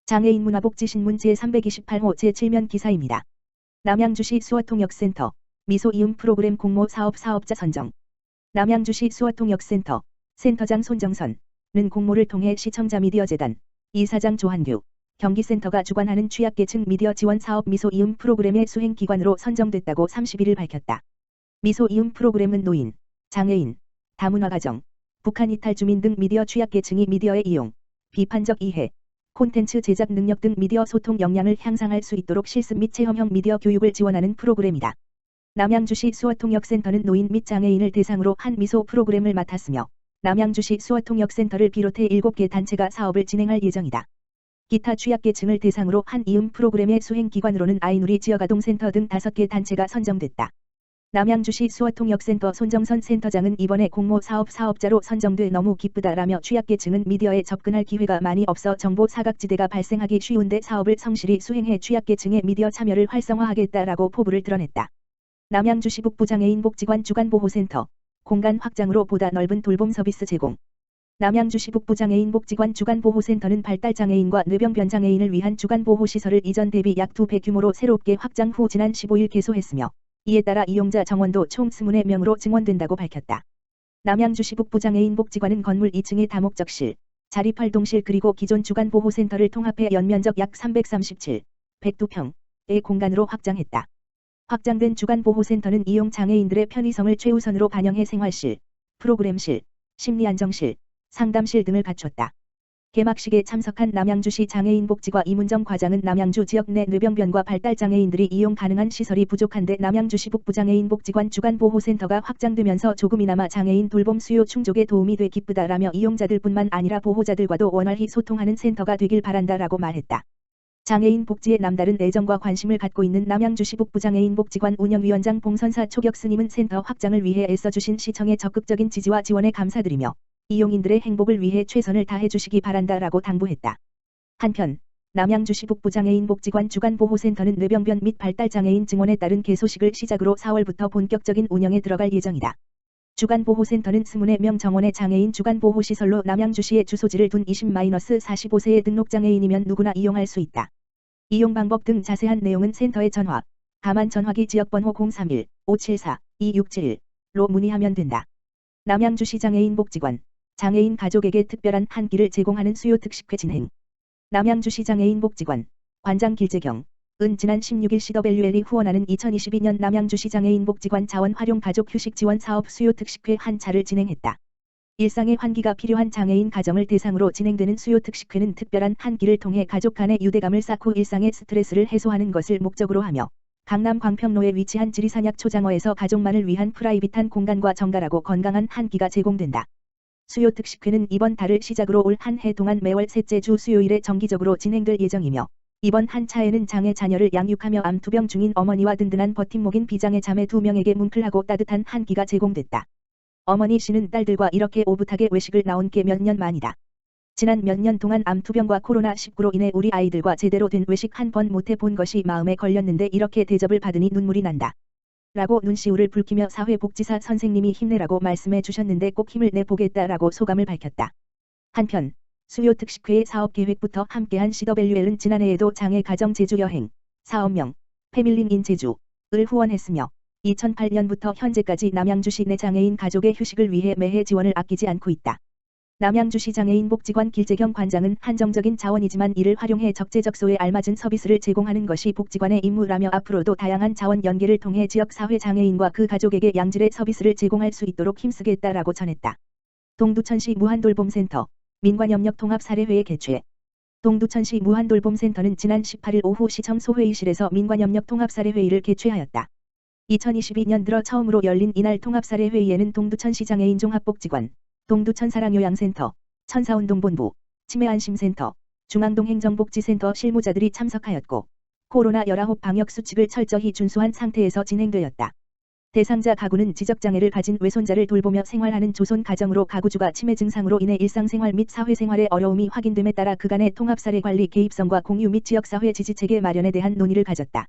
장애인 문화복지신문 제328호 제7면 기사입니다. 남양주시 수어통역센터 미소이음 프로그램 공모 사업자 선정. 남양주시 수어통역센터 센터장 손정선은 공모를 통해 시청자 미디어재단 이사장 조한규 경기센터가 주관하는 취약계층 미디어 지원 사업 미소이음 프로그램의 수행기관으로 선정됐다고 31일 밝혔다. 미소이음 프로그램은 노인, 장애인, 다문화가정, 북한 이탈 주민 등 미디어 취약계층이 미디어의 이용, 비판적 이해, 콘텐츠 제작 능력 등 미디어 소통 역량을 향상할 수 있도록 실습 및 체험형 미디어 교육을 지원하는 프로그램이다. 남양주시 수어통역센터는 노인 및 장애인을 대상으로 한 미소 프로그램을 맡았으며 남양주시 수어통역센터를 비롯해 7개 단체가 사업을 진행할 예정이다. 기타 취약계층을 대상으로 한 이음 프로그램의 수행기관으로는 아이누리 지역아동센터 등 5개 단체가 선정됐다. 남양주시 수어통역센터 손정선 센터장은 이번에 공모 사업자로 선정돼 너무 기쁘다라며 취약계층은 미디어에 접근할 기회가 많이 없어 정보 사각지대가 발생하기 쉬운데 사업을 성실히 수행해 취약계층의 미디어 참여를 활성화하겠다라고 포부를 드러냈다. 남양주시 북부장애인 복지관 주간보호센터 공간 확장으로 보다 넓은 돌봄 서비스 제공. 남양주시 북부장애인 복지관 주간보호센터는 발달장애인과 뇌병변장애인을 위한 주간보호시설을 이전 대비 약 2배 규모로 새롭게 확장 후 지난 15일 개소했으며 이에 따라 이용자 정원도 총 24명으로 증원된다고 밝혔다. 남양주시 북부장애인 복지관은 건물 2층의 다목적실, 자립활동실 그리고 기존 주간보호센터를 통합해 연면적 약 337, 102평의 공간으로 확장했다. 확장된 주간보호센터는 이용 장애인들의 편의성을 최우선으로 반영해 생활실, 프로그램실, 심리안정실, 상담실 등을 갖췄다. 개막식에 참석한 남양주시 장애인복지과 이문정 과장은 남양주 지역 내 뇌병변과 발달장애인들이 이용 가능한 시설이 부족한데 남양주시 북부장애인복지관 주간보호센터가 확장되면서 조금이나마 장애인 돌봄 수요 충족에 도움이 돼 기쁘다라며 이용자들뿐만 아니라 보호자들과도 원활히 소통하는 센터가 되길 바란다라고 말했다. 장애인 복지에 남다른 애정과 관심을 갖고 있는 남양주시 북부장애인복지관 운영위원장 봉선사 초격스님은 센터 확장을 위해 애써주신 시청의 적극적인 지지와 지원에 감사드리며 이용인들의 행복을 위해 최선을 다해주시기 바란다라고 당부했다. 한편 남양주시 북부장애인복지관 주간보호센터는 뇌병변 및 발달장애인 증원에 따른 개소식을 시작으로 4월부터 본격적인 운영에 들어갈 예정이다. 주간보호센터는 24명 정원의 장애인 주간보호시설로 남양주시에 주소지를 둔 20-45세의 등록장애인이면 누구나 이용할 수 있다. 이용 방법 등 자세한 내용은 센터의 전화, 다만 전화기 지역번호 031-574-2671로 문의하면 된다. 남양주시 장애인복지관 장애인 가족에게 특별한 한 끼를 제공하는 수요특식회 진행. 남양주시 장애인복지관 관장 길재경 은 지난 16일 CWL이 후원하는 2022년 남양주시 장애인복지관 자원활용 가족휴식 지원 사업 수요특식회 한 차를 진행했다. 일상의 환기가 필요한 장애인 가정을 대상으로 진행되는 수요특식회는 특별한 한 끼를 통해 가족 간의 유대감을 쌓고 일상의 스트레스를 해소하는 것을 목적으로 하며 강남 광평로에 위치한 지리산약 초장어에서 가족만을 위한 프라이빗한 공간과 정갈하고 건강한 한 끼가 제공된다. 수요특식회는 이번 달을 시작으로 올 한 해 동안 매월 셋째 주 수요일에 정기적으로 진행될 예정이며 이번 한 차에는 장애 자녀를 양육하며 암투병 중인 어머니와 든든한 버팀목인 비장애 자매 2명에게 뭉클하고 따뜻한 한 끼가 제공됐다. 어머니 씨는 딸들과 이렇게 오붓하게 외식을 나온 게 몇 년 만이다. 지난 몇 년 동안 암투병과 코로나19로 인해 우리 아이들과 제대로 된 외식 한 번 못해 본 것이 마음에 걸렸는데 이렇게 대접을 받으니 눈물이 난다. 라고 눈시울을 붉히며 사회복지사 선생님이 힘내라고 말씀해 주셨는데 꼭 힘을 내보겠다라고 소감을 밝혔다. 한편 수요특식회의 사업계획부터 함께한 CWL은 지난해에도 장애 가정 제주 여행, 사업명, 패밀링 인 제주를 후원했으며 2008년부터 현재까지 남양주시 내 장애인 가족의 휴식을 위해 매해 지원을 아끼지 않고 있다. 남양주시 장애인복지관 길재경 관장은 한정적인 자원이지만 이를 활용해 적재적소에 알맞은 서비스를 제공하는 것이 복지관의 임무라며 앞으로도 다양한 자원 연계를 통해 지역사회 장애인과 그 가족에게 양질의 서비스를 제공할 수 있도록 힘쓰겠다라고 전했다. 동두천시 무한돌봄센터 민관협력 통합사례회의 개최. 동두천시 무한돌봄센터는 지난 18일 오후 시청 소회의실에서 민관협력 통합사례회의를 개최하였다. 2022년 들어 처음으로 열린 이날 통합사례회의에는 동두천시 장애인 종합복지관, 동두천사랑요양센터, 천사운동본부, 치매안심센터, 중앙동행정복지센터 실무자들이 참석하였고 코로나19 방역수칙을 철저히 준수한 상태에서 진행되었다. 대상자 가구는 지적장애를 가진 외손자를 돌보며 생활하는 조손 가정으로 가구주가 치매 증상으로 인해 일상생활 및 사회생활에 어려움이 확인됨에 따라 그간의 통합사례 관리 개입성과 공유 및 지역사회 지지체계 마련에 대한 논의를 가졌다.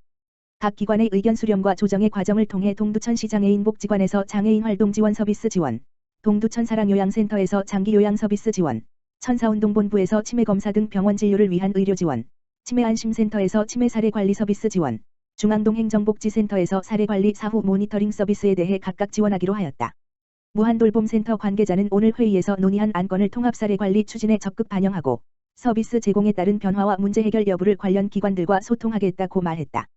각 기관의 의견 수렴과 조정의 과정을 통해 동두천시 장애인복지관에서 장애인 활동 지원 서비스 지원, 동두천 사랑요양센터에서 장기요양 서비스 지원, 천사운동본부에서 치매검사 등 병원 진료를 위한 의료 지원, 치매안심센터에서 치매 사례 관리 서비스 지원, 중앙동행정복지센터에서 사례 관리 사후 모니터링 서비스에 대해 각각 지원하기로 하였다. 무한돌봄센터 관계자는 오늘 회의에서 논의한 안건을 통합사례 관리 추진에 적극 반영하고 서비스 제공에 따른 변화와 문제 해결 여부를 관련 기관들과 소통하겠다고 말했다.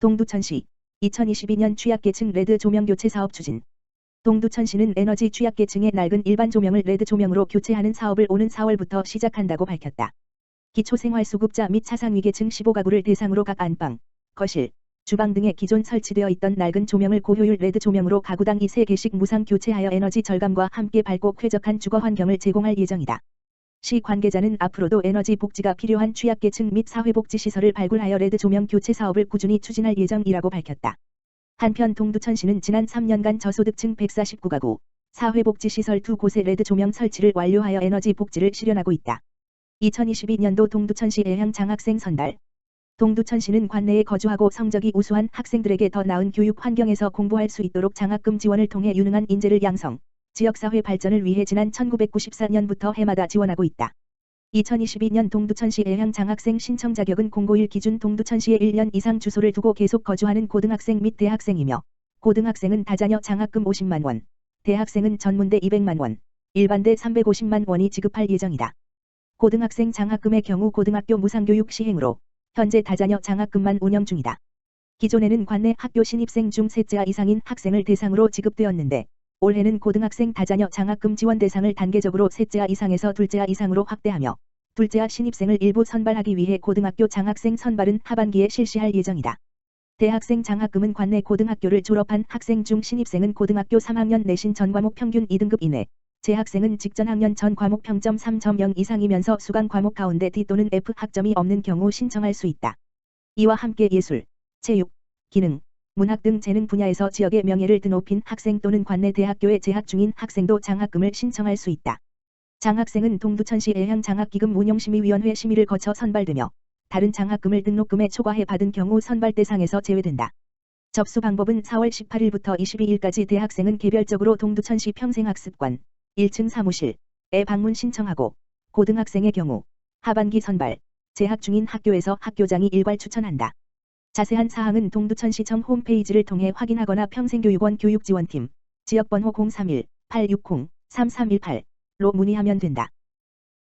동두천시 2022년 취약계층 레드 조명 교체 사업 추진. 동두천시는 에너지 취약계층의 낡은 일반 조명을 레드 조명으로 교체하는 사업을 오는 4월부터 시작한다고 밝혔다. 기초생활수급자 및 차상위계층 15가구를 대상으로 각 안방, 거실, 주방 등에 기존 설치되어 있던 낡은 조명을 고효율 레드 조명으로 가구당 2~3개씩 무상 교체하여 에너지 절감과 함께 밝고 쾌적한 주거 환경을 제공할 예정이다. 시 관계자는 앞으로도 에너지 복지가 필요한 취약계층 및 사회복지시설을 발굴하여 레드 조명 교체 사업을 꾸준히 추진할 예정이라고 밝혔다. 한편 동두천시는 지난 3년간 저소득층 149가구, 사회복지시설 2곳에 레드 조명 설치를 완료하여 에너지 복지를 실현하고 있다. 2022년도 동두천시 애향 장학생 선발. 동두천시는 관내에 거주하고 성적이 우수한 학생들에게 더 나은 교육 환경에서 공부할 수 있도록 장학금 지원을 통해 유능한 인재를 양성, 지역사회 발전을 위해 지난 1994년부터 해마다 지원하고 있다. 2022년 동두천시 애향 장학생 신청 자격은 공고1 기준 동두천시에 1년 이상 주소를 두고 계속 거주하는 고등학생 및 대학생이며 고등학생은 다자녀 장학금 50만 원, 대학생은 전문대 200만 원, 일반대 350만 원이 지급할 예정이다. 고등학생 장학금의 경우 고등학교 무상교육 시행으로 현재 다자녀 장학금만 운영 중이다. 기존에는 관내 학교 신입생 중 셋째아 이상인 학생을 대상으로 지급되었는데 올해는 고등학생 다자녀 장학금 지원 대상을 단계적으로 셋째아 이상에서 둘째아 이상으로 확대하며 둘째아 신입생을 일부 선발하기 위해 고등학교 장학생 선발은 하반기에 실시할 예정이다. 대학생 장학금은 관내 고등학교를 졸업한 학생 중 신입생은 고등학교 3학년 내신 전 과목 평균 2등급 이내, 재학생은 직전 학년 전 과목 평점 3.0 이상이면서 수강 과목 가운데 D 또는 F 학점이 없는 경우 신청할 수 있다. 이와 함께 예술, 체육, 기능, 문학 등 재능 분야에서 지역의 명예를 드높인 학생 또는 관내 대학교에 재학 중인 학생도 장학금을 신청할 수 있다. 장학생은 동두천시 애향 장학기금 운영심의위원회 심의를 거쳐 선발되며 다른 장학금을 등록금에 초과해 받은 경우 선발 대상에서 제외된다. 접수 방법은 4월 18일부터 22일까지 대학생은 개별적으로 동두천시 평생학습관 1층 사무실에 방문 신청하고 고등학생의 경우 하반기 선발, 재학 중인 학교에서 학교장이 일괄 추천한다. 자세한 사항은 동두천시청 홈페이지를 통해 확인하거나 평생교육원 교육지원팀 지역번호 031-860-3318로 문의하면 된다.